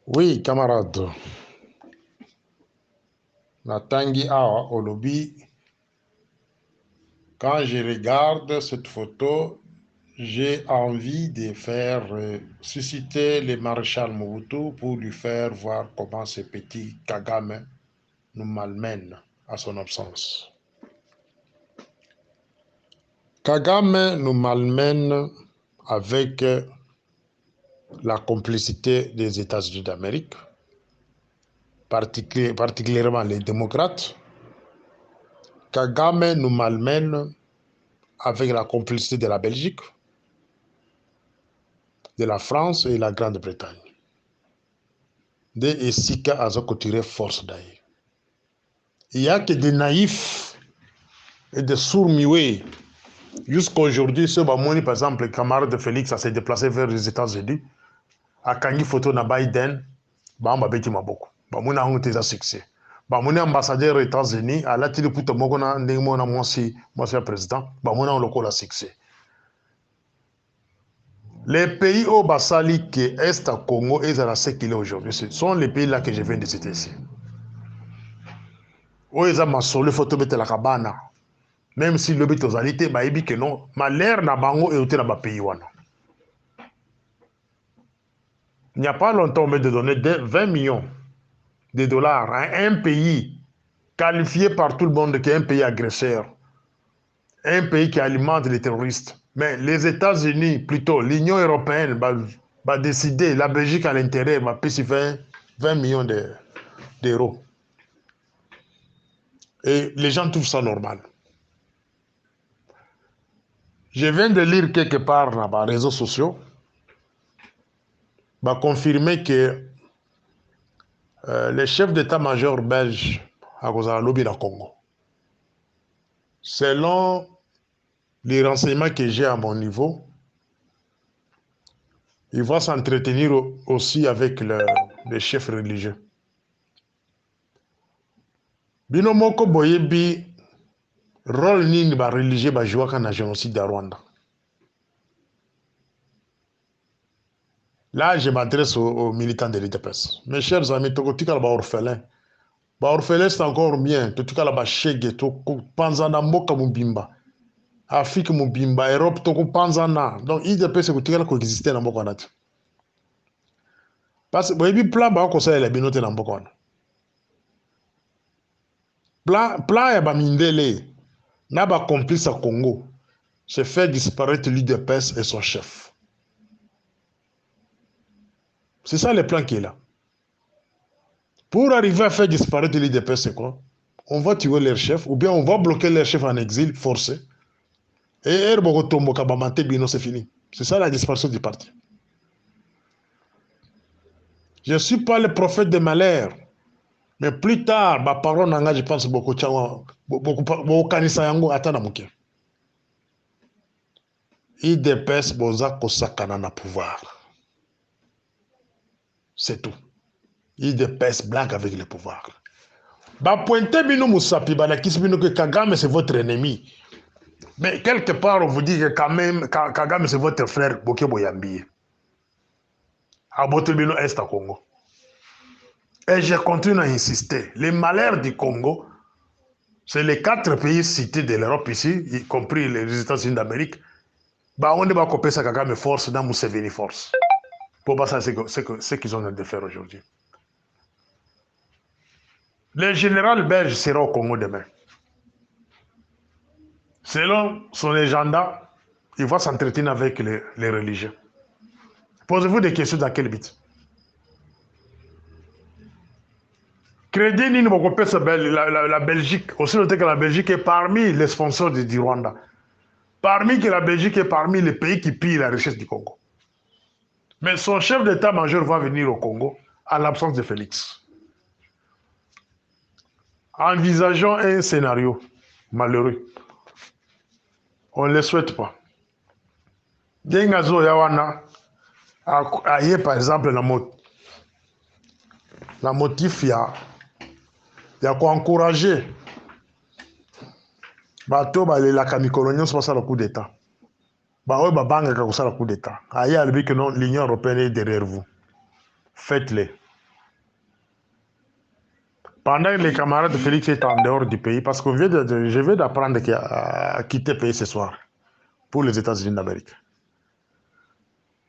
Oui, camarade. Natangi Awa Olobi, quand je regarde cette photo, j'ai envie de faire susciter le maréchal Mobutu pour lui faire voir comment ce petit Kagame nous malmène à son absence. Kagame nous malmène avec la complicité des États-Unis d'Amérique, particulièrement les démocrates. Kagame nous malmène avec la complicité de la Belgique, de la France et la Grande-Bretagne. De Esika Azokotiré force d'ailleurs. Il n'y a que des naïfs et des sourds-muets. Jusqu'à aujourd'hui, ce Bamoni, par exemple, le camarade de Félix, s'est déplacé vers les États-Unis. A Kangi photo na Biden, Bamba Beti Maboko. Bamoni a honte de succès. Bamoni ambassadeur des États-Unis, à la télé pour te mokona, ndengmona moi si président, Bamoni a un la succès. Les pays au Basali qui est à Congo et à la ce qu'il est aujourd'hui, ce sont les pays là que je viens de citer ici. Où ils ont masolé photo de la cabane. Même si le but aux bah il dit que non, mais l'air n'a bango et au na pays wana. Il n'y a pas longtemps, on m'a donné 20 millions de dollars à un pays qualifié par tout le monde qui est un pays agresseur, un pays qui alimente les terroristes. Mais les États-Unis, plutôt l'Union européenne, va décider, la Belgique à l'intérieur, va payer 20 millions d'euros. Et les gens trouvent ça normal. Je viens de lire quelque part dans les réseaux sociaux, va confirmer que le chef d'état-major belge à cause de la lobby dans le Congo, selon les renseignements que j'ai à mon niveau, il va s'entretenir aussi avec les chefs religieux. Bino moko boyebi rôle nini ba religieux ba jouer dans le génocide de Rwanda. Là, je m'adresse aux militants de l'IDPS. Mes chers amis, tokotika ba orphelin. Ba orphelin c'est encore bien. Tokotika la ba shege to panzana mboka mubimba. Afrique mubimba, Europe toko panzana. Donc IDPS kotika la coexister na mboka nati. Parce que boyebi plan ba ko sa la binote na mboka wana. Plan ya ba mindele na ba complice à Congo, c'est faire disparaître l'UDPS et son chef. C'est ça le plan qui est là. Pour arriver à faire disparaître l'UDPS, c'est quoi? On va tuer leur chef ou bien on va bloquer leur chef en exil forcé. Et Erbogotombo Kabamante Bino, c'est fini. C'est ça la disparition du parti. Je ne suis pas le prophète de malheur. Mais plus tard, ma parole nanga, je pense beaucoup kanisa yango atana muke. IDPS boza kosakana na pouvoir. C'est tout. IDPS blague avec le pouvoir. Ba pointe bino musapi ba nakisi bino que Kagame c'est votre ennemi. Mais quelque part on vous dit que quand même Kagame c'est votre frère Boké Boyambi. Abote bino est à Congo. Et je continue à insister. Les malheurs du Congo, c'est les 4 pays cités de l'Europe ici, y compris les États-Unis d'Amérique. Bah, on ne va pas copier ça Kagame force dans Museveni force. Pour pas ça, c'est ce qu'ils ont de faire aujourd'hui. Le général belge sera au Congo demain. Selon son agenda, il va s'entretenir avec les religieux. Posez-vous des questions dans quel but? Crédit Nini la Belgique, aussi noté que la Belgique est parmi les sponsors du Rwanda. Parmi que la Belgique est parmi les pays qui pillent la richesse du Congo. Mais son chef d'état-major va venir au Congo à l'absence de Félix. Envisageons un scénario malheureux. On ne le souhaite pas. Dengazo Yawana a par exemple la motif il y a quoi encourager bato la kamikolonio c'est pas ça le coup d'état. Bah banga ka ça le coup d'état. Aïe a dit que non l'Union européenne est derrière vous. Faites-le. Pendant que les camarades de Félix étaient en dehors du pays, parce que je viens d'apprendre qu'il a quitté le pays ce soir pour les États-Unis d'Amérique.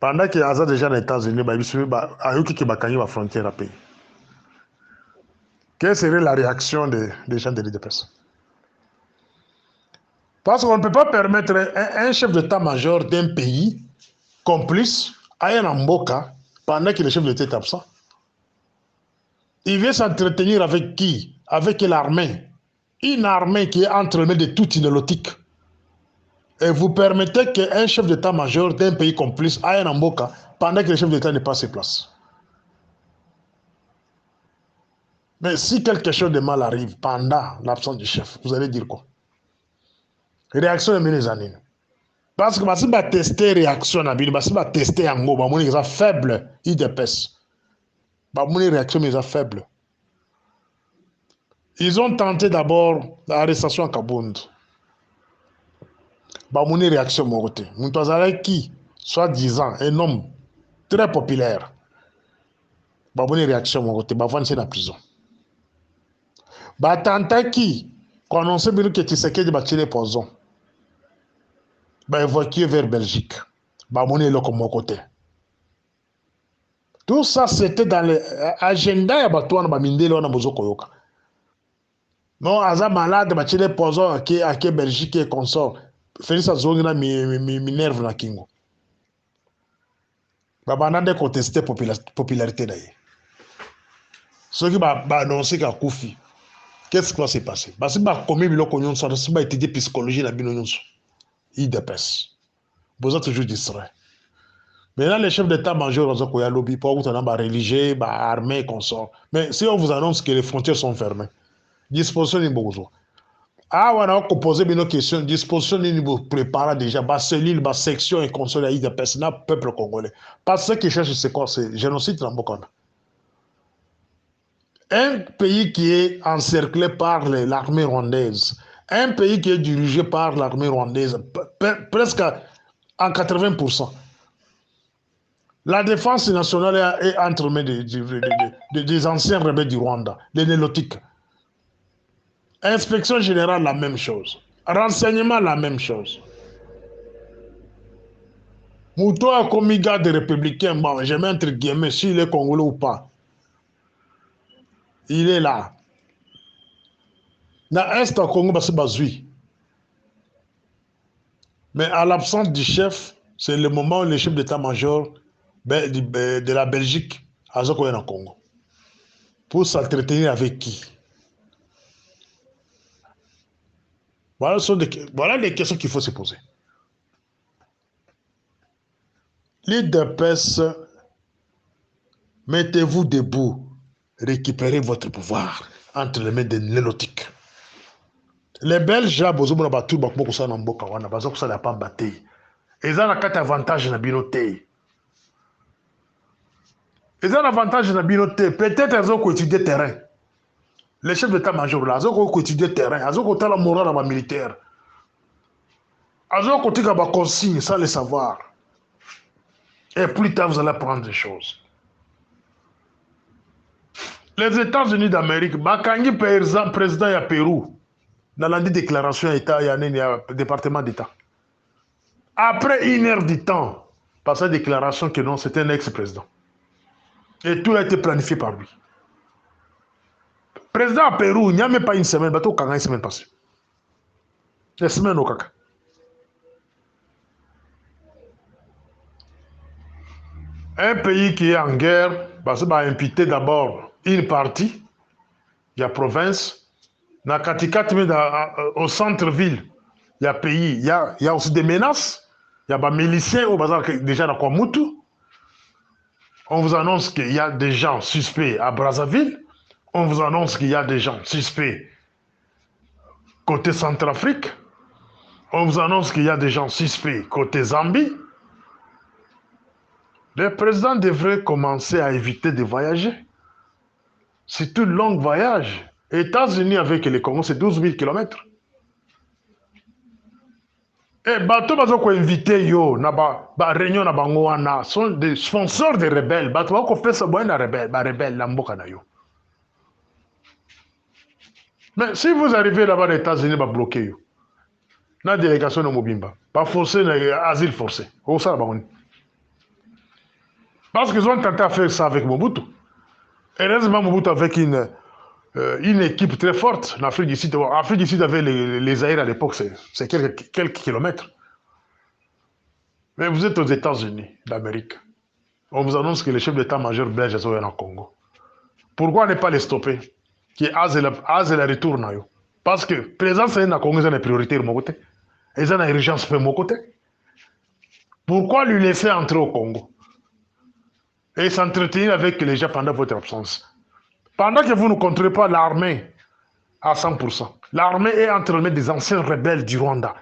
Pendant qu'il y a déjà les États-Unis, il y a eu qui a la frontière à pays. Quelle serait la réaction des gens de l'IDPS? Parce qu'on ne peut pas permettre un chef d'état-major d'un pays complice à un Mboka pendant que le chef d'État est absent. Il veut s'entretenir avec qui? Avec l'armée. Une armée qui est entre les mains de toute inélotique. Et vous permettez qu'un chef d'état-major d'un pays complice aille en Mboka pendant que le chef d'État n'est pas sur place. Mais si quelque chose de mal arrive pendant l'absence du chef, vous allez dire quoi? Réaction de mes années. Parce que si vous testez réaction, si vous testez en gros, vous êtes faible, IDPS. Vous avez réaction, mais faible. Ils ont tenté d'abord l'arrestation à Kabound. Vous avez une réaction, mon côté. Vous avez qui, soi-disant, un homme très populaire. Vous avez une réaction, mon côté. Vous avez la prison. Batanta qui, quand on sait bien que tu sais qu'il va tirer poison, va évacuer vers Belgique. Va monter là comme mon côté. Tout ça, c'était dans l'agenda de Batouan, va minder là, on a besoin de Koyoka. Non, Aza malade, va tirer poison à qui Belgique et consort. Félix Azongina m'énerve na Kingo. Va banade contester popularité d'ailleurs. Ceux qui vont annoncer qu'à Koufi. Qu'est-ce qui va se passer? Parce que comme il va étudier psychologie la binonyonso. IDPS. Vous êtes toujours distrait. Maintenant, les chefs d'état-major, ils ont lobby pour vous religieux, armée, consort. Mais si on vous annonce que les frontières sont fermées, disposition n'est pas besoin. Ah, on a posé une question. Disposition n'est pas préparée déjà. Cellule, section et consort à IDPS, le peuple congolais. Parce que ce qu'ils cherchent, c'est quoi? C'est génocide dans le un pays qui est encerclé par l'armée rwandaise, un pays qui est dirigé par l'armée rwandaise, presque en 80%. La défense nationale est entre mains des anciens rebelles du Rwanda, les nélotiques. Inspection générale, la même chose. Renseignement, la même chose. Mouto a commis garde républicain, bon, je mets entre guillemets, s'il est congolais ou pas. Il est là. Dans l'Est, au Congo, c'est Bazui. Mais à l'absence du chef, c'est le moment où le chef d'état-major de la Belgique a Zokoyen en Congo. Pour s'entretenir avec qui? Voilà les questions qu'il faut se poser. L'IDPS, mettez-vous debout, récupérez votre pouvoir entre les mains des nélotiques. Les Belges, là, ils ont battu beaucoup ça dans Mboka, ils ont pas battu. Ils ont un avantage dans binoté. Ils ont un avantage dans binoté. Peut-être qu'ils ont étudié le terrain. Les chefs d'état-major, là, ils ont étudié le terrain. Ils ont étudié la morale militaire. Ils ont étudié la consigne sans le savoir. Et plus tard, vous allez apprendre des choses. Les États-Unis d'Amérique, Bakangi, par exemple, président du Pérou, dans la déclaration d'État, il y a un département d'État. Après 1 heure du temps, par sa déclaration que non, c'était un ex-président. Et tout a été planifié par lui. Président du Pérou, il n'y a même pas une semaine, il y a une semaine passée. Une semaine au caca. Un pays qui est en guerre, parce qu'il va imputer d'abord une partie, il y a province, dans Katika, au centre-ville, il y a pays, il y a aussi des menaces, il y a des miliciens au bazar déjà dans Kwamutu. On vous annonce qu'il y a des gens suspects à Brazzaville, on vous annonce qu'il y a des gens suspects côté Centrafrique, on vous annonce qu'il y a des gens suspects côté Zambie. Le président devrait commencer à éviter de voyager. C'est un long voyage. États-Unis avec les Congo, c'est 12 000 km. Et bateau bazo ko invité yo na ba réunion na bango wana sont des sponsors des rebelles. Bateau ko fait ça boy na rebelle, ba rebelle la mboka na yo. Mais si vous arrivez là-bas aux États-Unis, va bloquer. La délégation de Mobimba. Pas forcé, asile forcé. Où ça, parce qu'ils ont tenté de faire ça avec Mobutu. Heureusement, Mobutu avec une équipe très forte en Afrique du Sud. L'Afrique du Sud avait les aériens à l'époque, c'est quelques kilomètres. Mais vous êtes aux États-Unis d'Amérique. On vous annonce que le chef d'état-major belge est au Congo. Pourquoi ne pas les stopper? Qui est la retour. Parce que la présence est dans Congo, c'est une priorité de mon côté. Et c'est une urgence de mon côté. Pourquoi lui laisser entrer au Congo et s'entretenir avec les gens pendant votre absence? Pendant que vous ne contrôlez pas l'armée à 100%, l'armée est entre les mains des anciens rebelles du Rwanda.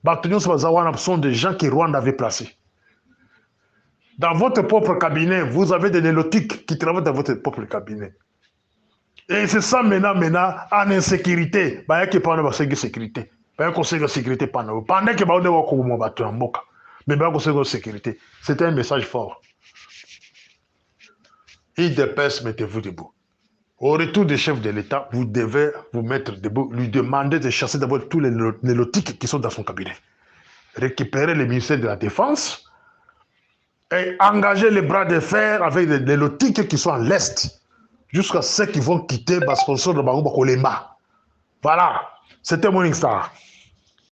Bataillon Swazawana sont des gens que Rwanda avait placés. Dans votre propre cabinet, vous avez des nélotiques qui travaillent dans votre propre cabinet. Et c'est ça maintenant, en insécurité. Il y a qui parlent de sécurité. Il y a conseil de sécurité pendant que vous avez un mboka. Mais il y a conseil de sécurité. C'était un message fort. IDPS, mettez-vous debout. Au retour du chef de l'État, vous devez vous mettre debout, lui demander de chasser d'abord tous les nélotiques qui sont dans son cabinet. Récupérer le ministère de la Défense et engager les bras de fer avec les nélotiques qui sont à l'Est, jusqu'à ceux qui vont quitter le sponsor de Bagou Bakolema. Voilà, c'était mon histoire.